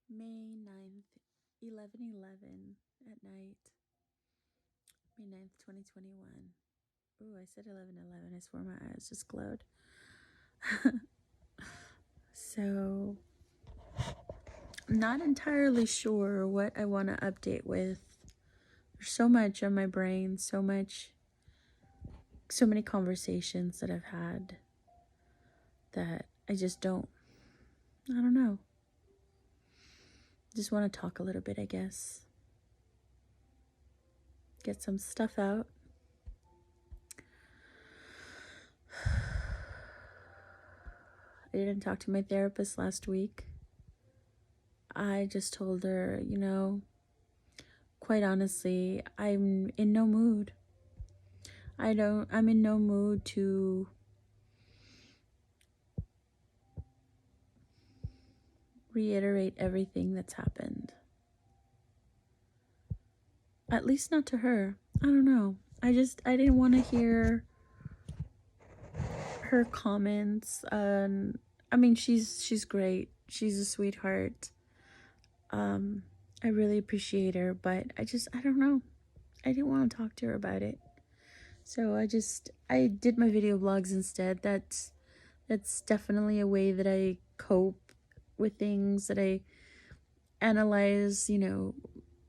May 9th, 11:11 at night. May 9th, 2021. Ooh, I said 11:11. I swore my eyes just glowed. So, not entirely sure what I want to update with. There's so much on my brain, so many conversations that I've had that I don't know. Just want to talk a little bit, I guess. Get some stuff out. I didn't talk to my therapist last week. I just told her, quite honestly, I'm in no mood. I'm in no mood to reiterate everything that's happened. At least not to her. I don't know. I didn't want to hear her comments. She's great. She's a sweetheart. I really appreciate her, but I don't know. I didn't want to talk to her about it. So I did my video blogs instead. That's definitely a way that I cope with things, that I analyze,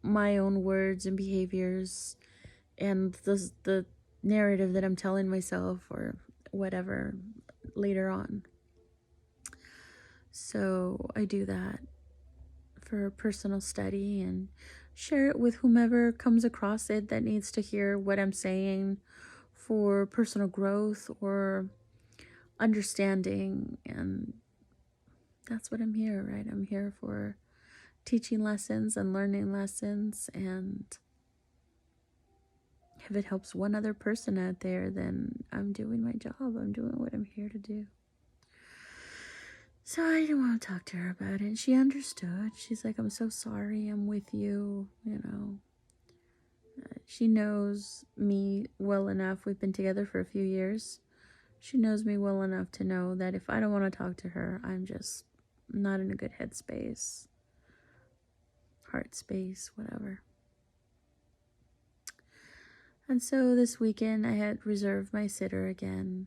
my own words and behaviors and the narrative that I'm telling myself or whatever later on. So I do that for personal study and share it with whomever comes across it that needs to hear what I'm saying for personal growth or understanding. And that's what I'm here, right? I'm here for teaching lessons and learning lessons, and if it helps one other person out there, then I'm doing my job. I'm doing what I'm here to do. So I didn't want to talk to her about it. She understood. She's like, I'm so sorry. I'm with you. She knows me well enough. We've been together for a few years. She knows me well enough to know that if I don't want to talk to her, I'm just not in a good headspace, heart space, whatever. And so this weekend I had reserved my sitter again,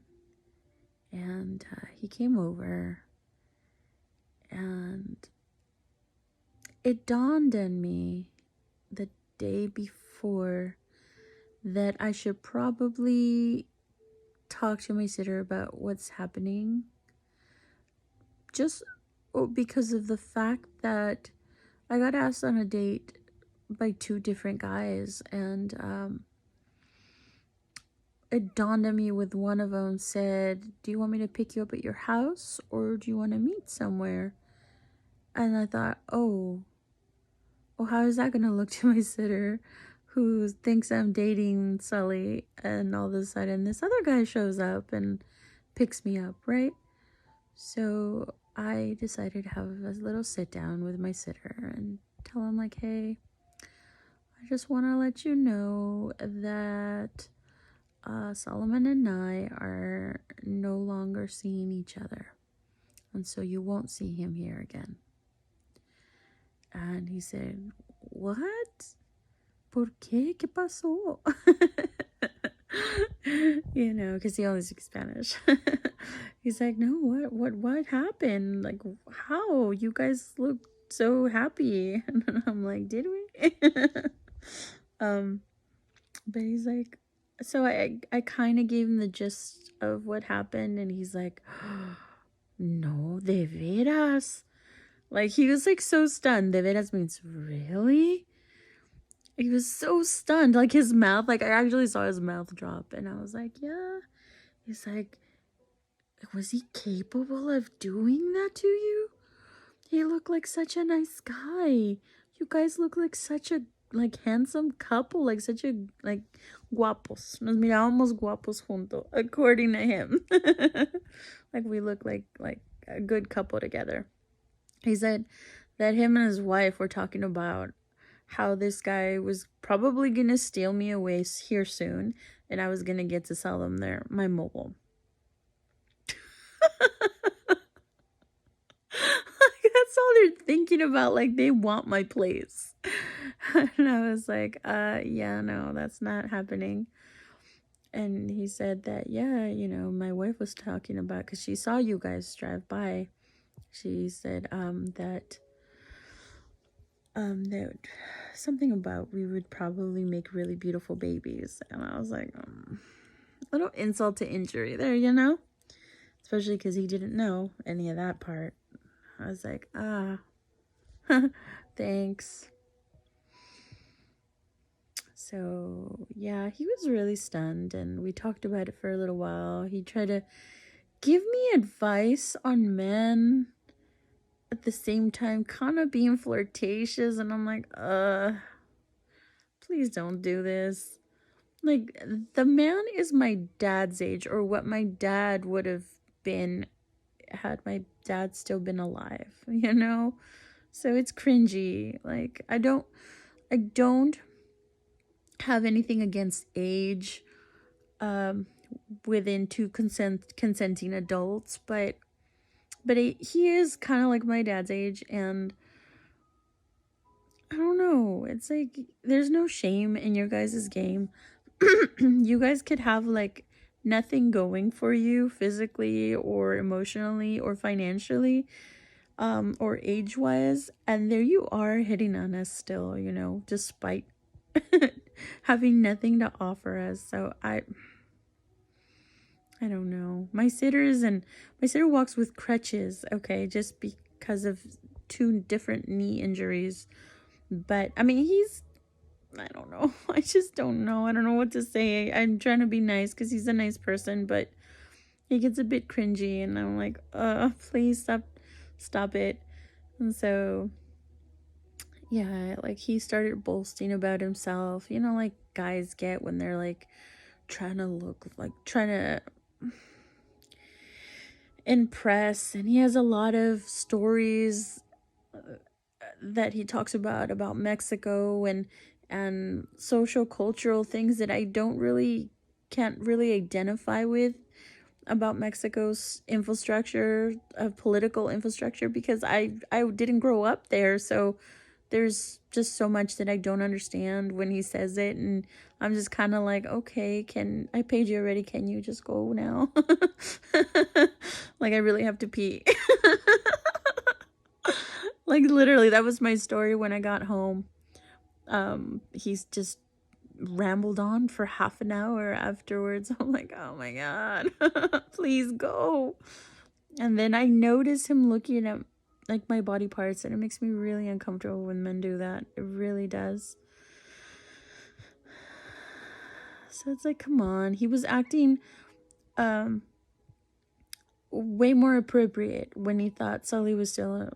and he came over, and it dawned on me the day before that I should probably talk to my sitter about what's happening, just because of the fact that I got asked on a date by two different guys, and it dawned on me with one of them said, do you want me to pick you up at your house or do you want to meet somewhere? And I thought, oh, how is that going to look to my sitter who thinks I'm dating Sully, and all of a sudden this other guy shows up and picks me up, right? So I decided to have a little sit down with my sitter and tell him, like, hey, I just want to let you know that Solomon and I are no longer seeing each other, and so you won't see him here again. And he said, what? ¿Por qué? ¿Qué pasó? Because he only speaks Spanish. He's like, no, what happened? Like, how? You guys look so happy. And I'm like, did we? But he's like, so I kind of gave him the gist of what happened, and he's like, no, de veras. Like, he was like so stunned. De veras means really? He was so stunned. Like, his mouth, like, I actually saw his mouth drop, and I was like, yeah. He's like, was he capable of doing that to you? He looked like such a nice guy. You guys look like such a handsome couple, like such a guapos. Nos mirábamos guapos juntos, according to him. Like, we look like a good couple together. He said that him and his wife were talking about how this guy was probably gonna steal me away here soon, and I was gonna get to sell them my mobile. Like, That's all they're thinking about. Like, they want my place. And I was like, yeah, no, that's not happening. And he said that, yeah, my wife was talking about, because she saw you guys drive by. She said that something about we would probably make really beautiful babies. And I was like, a little insult to injury there, especially because he didn't know any of that part. I was like, thanks. So yeah, he was really stunned, and we talked about it for a little while. He tried to give me advice on men, at the same time kind of being flirtatious, and I'm like, please don't do this. Like, the man is my dad's age, or what my dad would have been had my dad still been alive, So it's cringy. Like, I don't have anything against age within two consenting adults, but he is kind of like my dad's age, and I don't know. It's like, there's no shame in your guys' game. You guys could have like nothing going for you physically or emotionally or financially, or age-wise, and there you are hitting on us still, despite having nothing to offer us. So I don't know. My sitter walks with crutches, okay, just because of 2 different knee injuries. But I mean, I don't know. I just don't know. I don't know what to say. I'm trying to be nice because he's a nice person, but he gets a bit cringy, and I'm like, please stop it. And so, yeah, like, he started boasting about himself, like guys get when they're like trying to impress. And he has a lot of stories that he talks about Mexico, and social cultural things that I can't really identify with about Mexico's infrastructure, political infrastructure, because I didn't grow up there. So there's just so much that I don't understand when he says it, and I'm just kind of like, okay, I paid you already, can you just go now? Like, I really have to pee. Like, literally, that was my story when I got home. He's just rambled on for half an hour afterwards. I'm like, oh my god, please go. And then I notice him looking at like my body parts, and it makes me really uncomfortable when men do that. It really does. So it's like, come on. He was acting way more appropriate when he thought Sully was still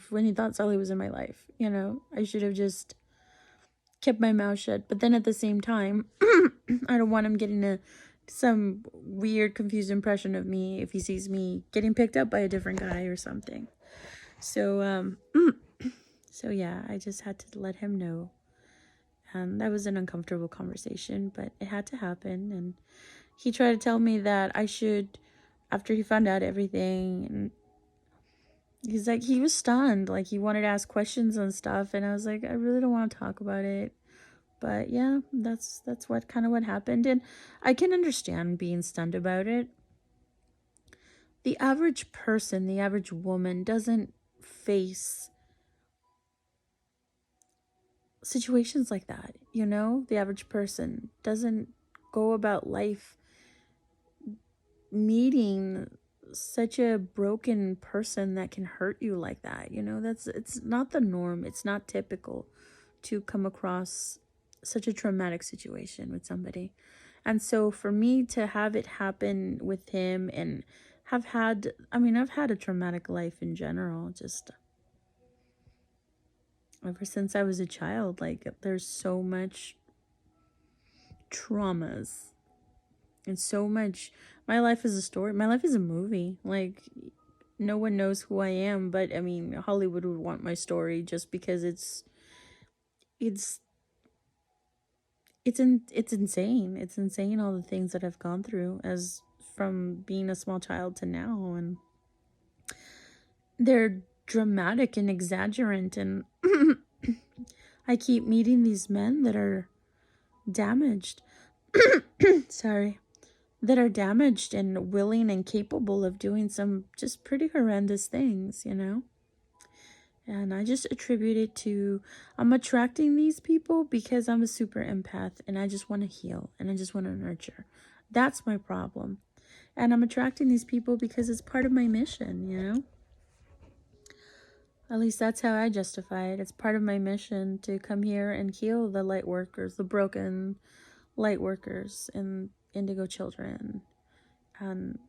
when he thought Sully was in my life. I should have just kept my mouth shut. But then at the same time, I don't want him getting some weird, confused impression of me if he sees me getting picked up by a different guy or something. So, so yeah, I just had to let him know. That was an uncomfortable conversation, but it had to happen. And he tried to tell me that I should, after he found out everything, and he's like, he was stunned. Like, he wanted to ask questions and stuff. And I was like, I really don't want to talk about it. But yeah, that's what happened. And I can understand being stunned about it. The average person, the average woman, doesn't face situations like that. The average person doesn't go about life meeting such a broken person that can hurt you like that. It's not the norm. It's not typical to come across such a traumatic situation with somebody. And so for me to have it happen with him, and I've had a traumatic life in general, just ever since I was a child. Like, there's so much traumas and so much. My life is a story. My life is a movie. Like, no one knows who I am, but Hollywood would want my story just because it's insane. It's insane, all the things that I've gone through as from being a small child to now. And they're dramatic and exaggerant, and I keep meeting these men that are damaged. Sorry. That are damaged and willing and capable of doing some just pretty horrendous things, you know? And I just attribute it to, I'm attracting these people because I'm a super empath and I just want to heal and I just want to nurture. That's my problem. And I'm attracting these people because it's part of my mission, you know? At least that's how I justify it. It's part of my mission to come here and heal the light workers, the broken light workers and indigo children. And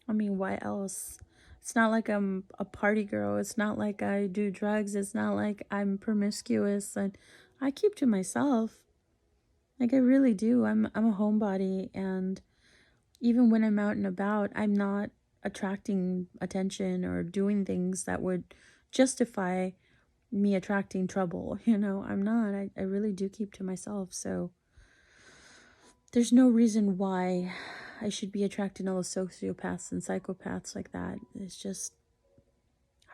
I mean, why else? It's not like I'm a party girl. It's not like I do drugs. It's not like I'm promiscuous. And I keep to myself. Like I really do. I'm a homebody, and even when I'm out and about, I'm not attracting attention or doing things that would justify me attracting trouble. You know, I'm not. I really do keep to myself. So there's no reason why I should be attracting all the sociopaths and psychopaths like that. It's just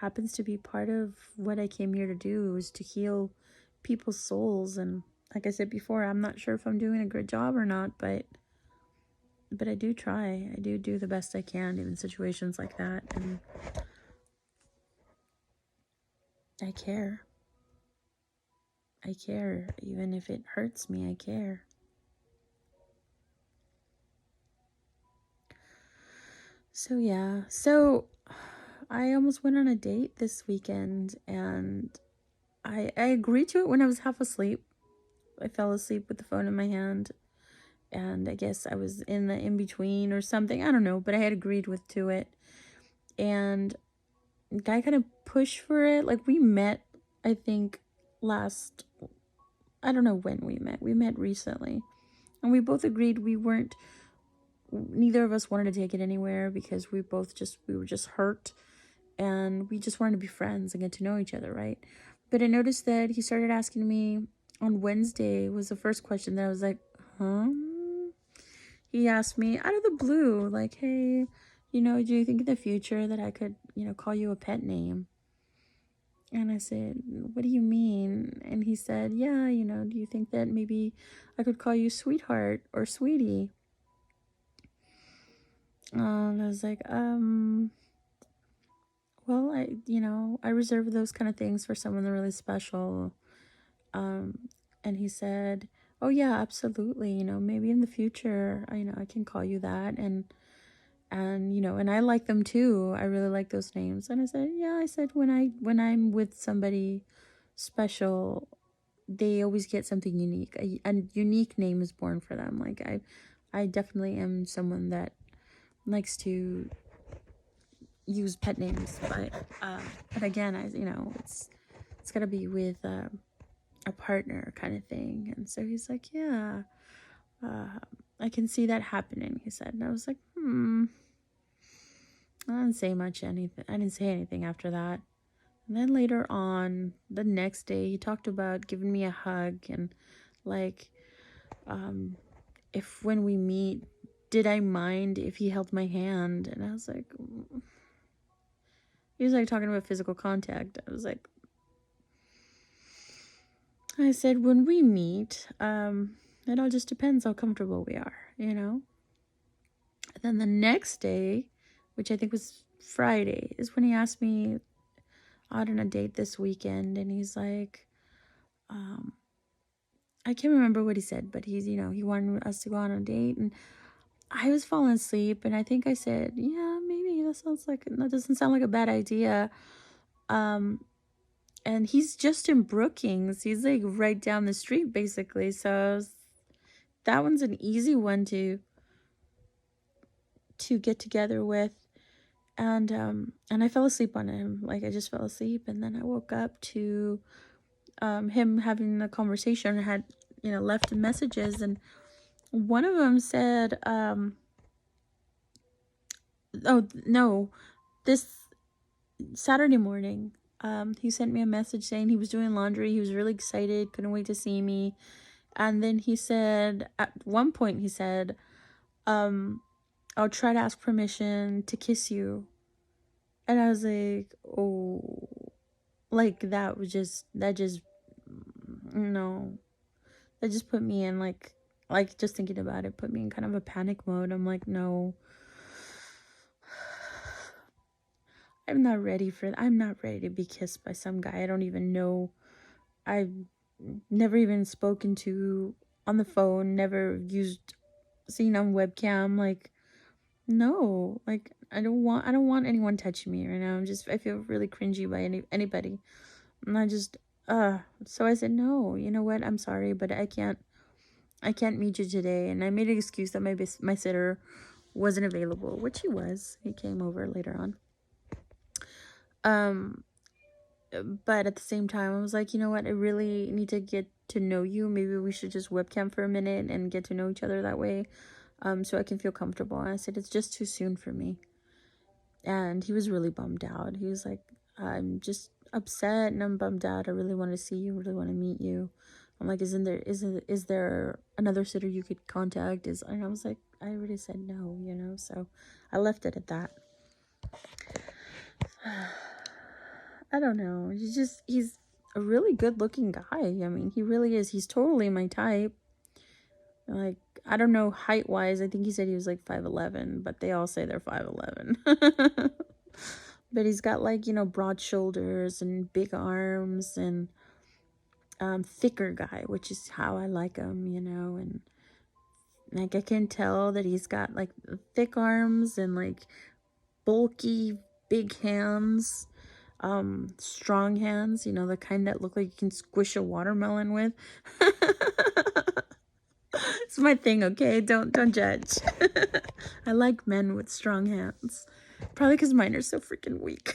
happens to be part of what I came here to do, is to heal people's souls. And like I said before, I'm not sure if I'm doing a good job or not, but I do try. I do the best I can in situations like that. And I care. I care. Even if it hurts me, I care. So yeah. So I almost went on a date this weekend, and I agreed to it when I was half asleep. I fell asleep with the phone in my hand, and I guess I was in the in-between or something. I don't know, but I had agreed to it. And the guy kind of pushed for it. Like, we met, I think, I don't know when we met. We met recently. And we both agreed neither of us wanted to take it anywhere because we were just hurt. And we just wanted to be friends and get to know each other, right? But I noticed that he started asking me on Wednesday, was the first question that I was like, huh? He asked me out of the blue, like, hey, do you think in the future that I could, call you a pet name? And I said, what do you mean? And he said, yeah, do you think that maybe I could call you sweetheart or sweetie? And I was like, well, I reserve those kind of things for someone really special. And he said, oh yeah, absolutely. Maybe in the future, I can call you that. And I like them too. I really like those names. And I said, yeah, when I'm with somebody special, they always get something unique. A unique name is born for them. Like I definitely am someone that likes to use pet names, but again, it's got to be with a partner kind of thing. And so he's like, yeah, I can see that happening, he said. And I was like, I didn't say anything. I didn't say anything after that. And then later on, the next day, he talked about giving me a hug and like, if when we meet, did I mind if he held my hand? And I was like, he was like talking about physical contact. I said, when we meet, it all just depends how comfortable we are, And then the next day, which I think was Friday, is when he asked me out on a date this weekend. And he's like, I can't remember what he said, but he's, he wanted us to go on a date. And I was falling asleep, and I think I said, yeah, maybe that doesn't sound like a bad idea. And he's just in Brookings. He's like right down the street, basically. So that one's an easy one to get together with. And I fell asleep on him. Like, I just fell asleep, and then I woke up to him having a conversation. I had, left messages, and one of them said, oh no, this Saturday morning, he sent me a message saying he was doing laundry. He was really excited, couldn't wait to see me. And then he said, at one point he said, I'll try to ask permission to kiss you. And I was like, oh, like that just, no, that just put me in like just thinking about it put me in kind of a panic mode. I'm like, no, I'm not ready to be kissed by some guy I don't even know. I've never even spoken to on the phone, never seen on webcam. Like, no, like I don't want anyone touching me right now. I feel really cringy by anybody. And I just so I said, no, you know what? I'm sorry, but I can't meet you today. And I made an excuse that my sitter wasn't available, which he was. He came over later on. Um but at the same time, I was like, you know what? I really need to get to know you. Maybe we should just webcam for a minute and get to know each other that way, so I can feel comfortable. And I said, it's just too soon for me. And he was really bummed out. He was like, I'm just upset and I'm bummed out. I really want to see you, really want to meet you. I'm like, is there another sitter you could contact? And I was like, I already said no, you know, so I left it at that. I don't know. He's a really good looking guy. I mean, he really is. He's totally my type. Like, I don't know height wise. I think he said he was like 5'11", but they all say they're 5'11". But he's got, like, you know, broad shoulders and big arms and thicker guy, which is how I like him, you know. And like, I can tell that he's got like thick arms and like bulky big hands, strong hands, you know, the kind that look like you can squish a watermelon with. It's my thing, okay? Don't judge. I like men with strong hands. Probably because mine are so freaking weak.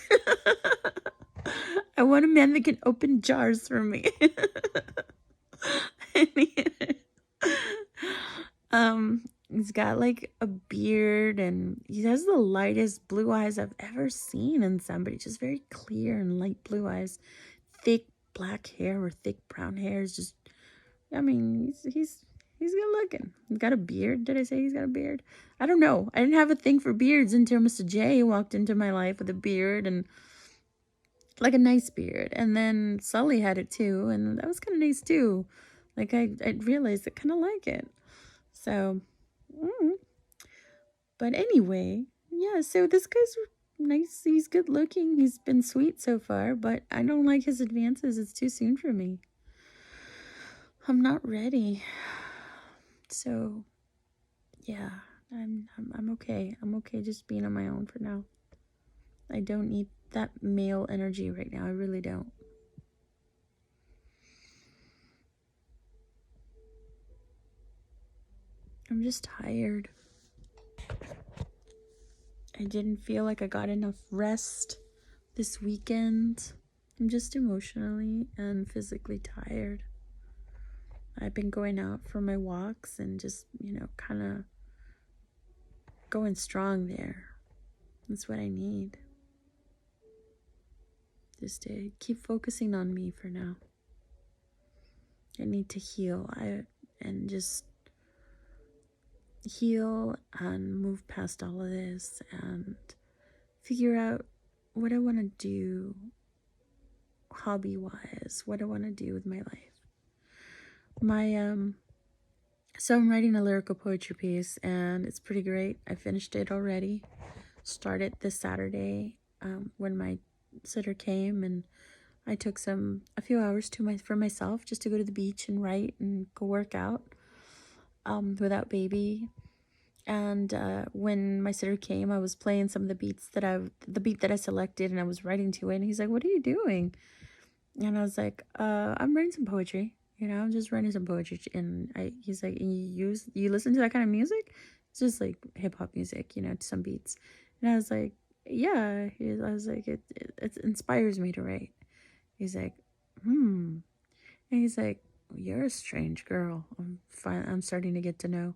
I want a man that can open jars for me. He's got like a beard and he has the lightest blue eyes I've ever seen in somebody. Just very clear and light blue eyes. Thick black hair or thick brown hair is just, I mean, he's good looking. He's got a beard. Did I say he's got a beard? I don't know. I didn't have a thing for beards until Mr. J walked into my life with a beard, and like a nice beard. And then Sully had it too, and that was kind of nice too. Like, I realized I kind of like it. So, but anyway, yeah, so this guy's nice. He's good looking. He's been sweet so far, but I don't like his advances. It's too soon for me. I'm not ready. So, yeah, I'm okay. I'm okay just being on my own for now. I don't need that male energy right now. I really don't. I'm just tired. I didn't feel like I got enough rest this weekend. I'm just emotionally and physically tired. I've been going out for my walks and just, you know, kind of going strong there. That's what I need. Just to keep focusing on me for now. I need to heal and just heal and move past all of this and figure out what I want to do hobby-wise, what I want to do with my life. So I'm writing a lyrical poetry piece and it's pretty great. I finished it already. Started this Saturday when my sitter came, and I took a few hours for myself just to go to the beach and write and go work out without baby. And when my sitter came, I was playing some of the beat that I selected, and I was writing to it. And he's like, "What are you doing?" And I was like, "I'm writing some poetry. You know, I'm just writing some poetry." And he's like, "You listen to that kind of music?" It's just like hip hop music, you know, to some beats. And I was like, "Yeah." I was like, it inspires me to write." He's like, And he's like, "You're a strange girl. I'm starting to get to know."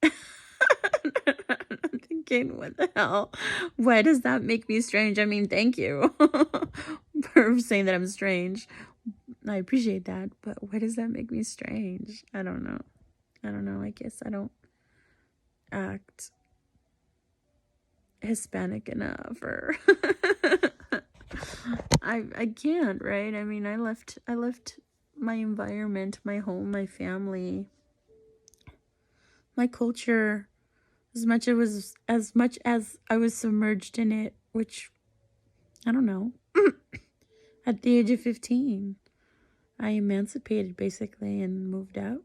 I'm thinking, what the hell? Why does that make me strange? I mean, thank you for saying that I'm strange. I appreciate that, but why does that make me strange? I don't know. I guess I don't act Hispanic enough, or I can't, right? I mean, I left my environment, my home, my family, my culture, as much as I was submerged in it, which I don't know. At the age of 15, I emancipated basically and moved out.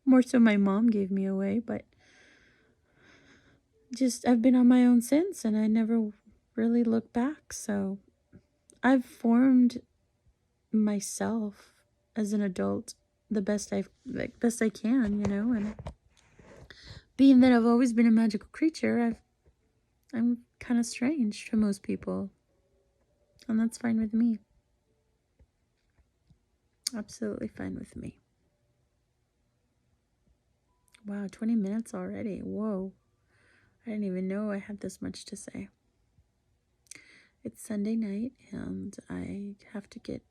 More so my mom gave me away, but just I've been on my own since, and I never really looked back. So I've formed myself as an adult the best I can, you know, and being that I've always been a magical creature, I'm kind of strange to most people, and that's fine with me. Absolutely fine with me. Wow, 20 minutes already. Whoa. I didn't even know I had this much to say. It's Sunday night, and I have to get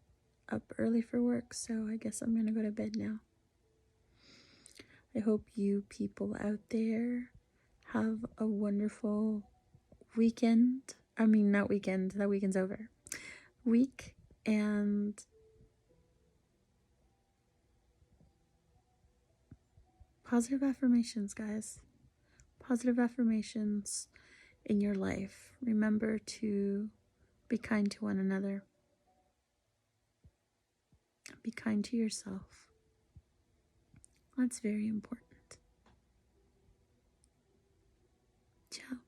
up early for work, so I guess I'm gonna go to bed now. I hope you people out there have a wonderful weekend. I mean, not weekend, that weekend's over. Week, and positive affirmations, guys. Positive affirmations in your life. Remember to be kind to one another. Be kind to yourself. That's very important. Ciao.